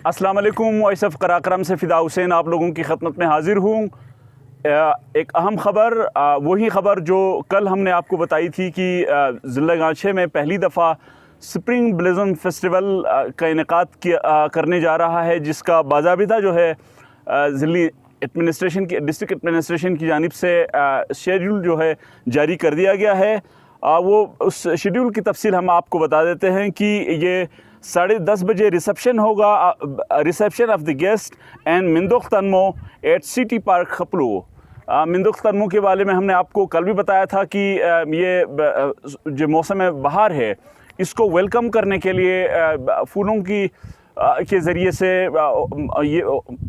अस्सलाम वालेकुम। Voice of Karakoram से फ़िदा हुसैन आप लोगों की खदमत में हाज़िर हूँ। एक अहम ख़बर, वही ख़बर जो कल हमने आपको बताई थी कि ज़िला गांछे में पहली दफ़ा स्प्रिंग ब्लिज़म फेस्टिवल का इनेकाद करने जा रहा है, जिसका बाज़ाबिता जो है ज़िली एडमिनिस्ट्रेशन की डिस्ट्रिक्ट एडमिनिस्ट्रेशन की जानिब से शेड्यूल जो है जारी कर दिया गया है। वो उस शेड्यूल की तफसील हम आपको बता देते हैं कि ये 10:30 बजे रिसेप्शन होगा, reception of the guest and Mindukh Tanmo at city park Khaplu. Mindukh Tanmo के बारे में हमने आपको कल भी बताया था कि ये जो मौसम बहार है, इसको वेलकम करने के लिए फूलों की के ज़रिए से ये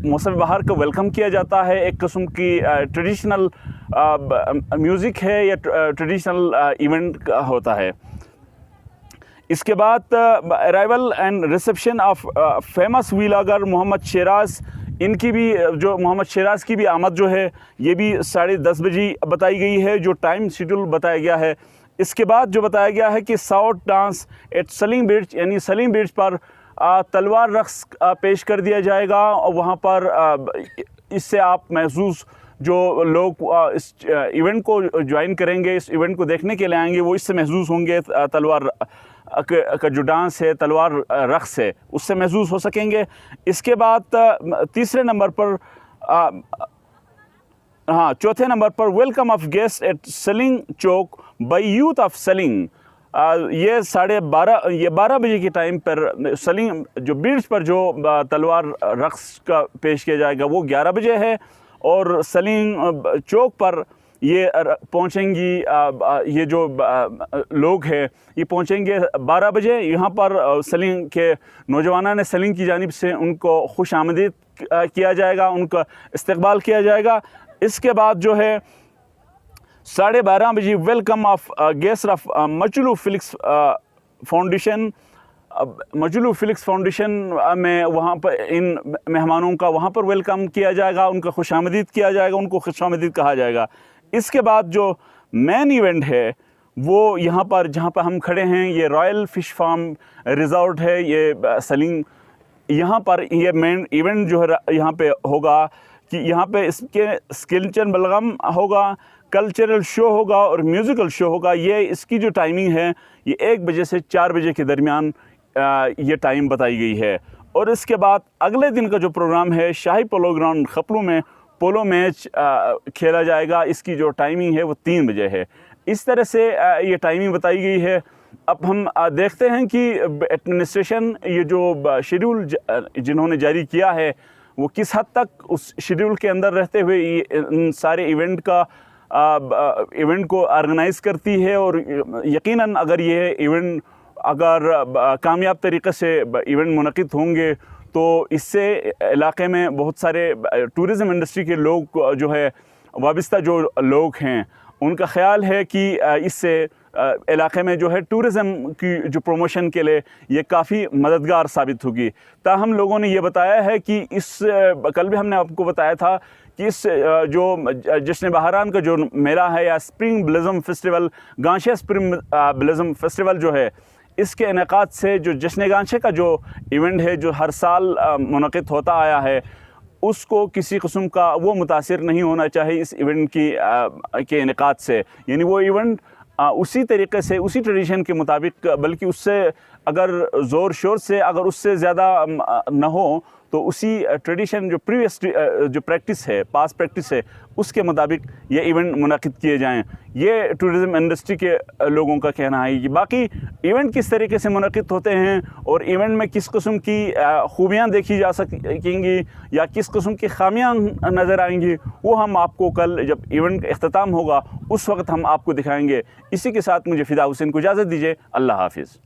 मौसम बहार को वेलकम किया जाता है। एक किस्म की ट्रेडिशनल म्यूज़िक है या ट्रेडिशनल इवेंट होता है। इसके बाद arrival and reception of famous vlogger Mohammad Sheraz, इनकी भी जो मोहम्मद शेराज की भी आमद जो है ये भी 10:30 बजे बताई गई है, जो टाइम शेड्यूल बताया गया है। इसके बाद जो बताया गया है कि साउथ डांस एट सलीम बीच, यानी सलीम बीच पर तलवार रक्स पेश कर दिया जाएगा। और वहाँ पर इससे आप महसूस जो लोग इस इवेंट को ज्वाइन करेंगे, इस इवेंट को देखने के लिए आएंगे, वो इससे महसूस होंगे। तलवार का जो डांस है, तलवार रक्स है, उससे महसूस हो सकेंगे। इसके बाद तीसरे नंबर पर चौथे नंबर पर welcome of guest at Saling Chowk by youth of Saling. ये 12:30 बजे के टाइम पर सलिंग जो बीच पर जो तलवार रक्स का पेश किया जाएगा वो 11 बजे है, और सलिंग चौक पर ये पहुँचेंगी, ये जो लोग हैं ये पहुँचेंगे 12 बजे। यहाँ पर सलिंग के नौजवानों ने सलिंग की जानिब से उनको खुश आमदीद किया जाएगा, उनका इस्तकबाल किया जाएगा। इसके बाद जो है 12:30 बजे वेलकम ऑफ गेस्ट ऑफ मचलू फिलिक्स फाउंडेशन। मचलू फिलिक्स फाउंडेशन में वहाँ पर इन मेहमानों का वहाँ पर वेलकम किया जाएगा, उनका खुशामदीद किया जाएगा, उनको खुशामदीद कहा जाएगा। इसके बाद जो मेन इवेंट है वो यहाँ पर जहाँ पर हम खड़े हैं, ये रॉयल फ़िश फार्म रिज़ॉर्ट है, ये सलिंग। यहाँ पर ये मेन इवेंट जो है यहाँ पे होगा कि यहाँ पे इसके स्किल्चन बलगम होगा, कल्चरल शो होगा और म्यूज़िकल शो होगा। ये इसकी जो टाइमिंग है ये 1 बजे से 4 बजे के दरमियान ये टाइम बताई गई है। और इसके बाद अगले दिन का जो प्रोग्राम है, शाही पोलो ग्राउंड खपलू में पोलो मैच खेला जाएगा। इसकी जो टाइमिंग है वो 3 बजे है। इस तरह से ये टाइमिंग बताई गई है। अब हम देखते हैं कि एडमिनिस्ट्रेशन ये जो शेड्यूल जिन्होंने जारी किया है वो किस हद तक उस शेड्यूल के अंदर रहते हुए इन सारे इवेंट को ऑर्गेनाइज़ करती है। और यकीनन अगर ये इवेंट अगर कामयाब तरीक़े से इवेंट मुनक़िद होंगे तो इससे इलाक़े में बहुत सारे टूरिज़म इंडस्ट्री के लोग जो है वाबस्ता जो लोग हैं उनका ख़्याल है कि इससे इलाक़े में जो है टूरिज़म की जो प्रमोशन के लिए ये काफ़ी मददगार साबित होगी। ताहम लोगों ने ये बताया है कि इस कल भी हमने आपको बताया था कि इस जो जश्न बहारान का जो मेला है या स्प्रिंग ब्लिज़म फेस्टिवल, गांछे स्प्रिंग ब्लिज़म फेस्टिवल जो है, इसके इनेकाद से जो जश्न गांछे का जो इवेंट है जो हर साल मुनक़िद होता आया है, उसको किसी किस्म का वो मुतासिर नहीं होना चाहिए इस इवेंट के इनेकाद से। यानी वो इवेंट उसी तरीक़े से, उसी ट्रेडिशन के मुताबिक, बल्कि उससे अगर ज़ोर शोर से अगर उससे ज़्यादा न हो तो उसी ट्रेडिशन जो प्रीवियस जो प्रैक्टिस है, पास प्रैक्टिस है, उसके मुताबिक ये इवेंट मुनक़िद किए जाएँ। ये टूरिज़म इंडस्ट्री के लोगों का कहना है कि बाकी इवेंट किस तरीके से मुनक़िद होते हैं और इवेंट में किस किस्म की खूबियाँ देखी जा सकेंगी या किस किस्म की खामियाँ नज़र आएंगी, वो हम आपको कल जब इवेंट का इख्तिताम होगा उस वक्त हम आपको दिखाएँगे। इसी के साथ मुझे फ़िदा हुसैन को इजाज़त दीजिए। अल्लाह हाफ़िज़।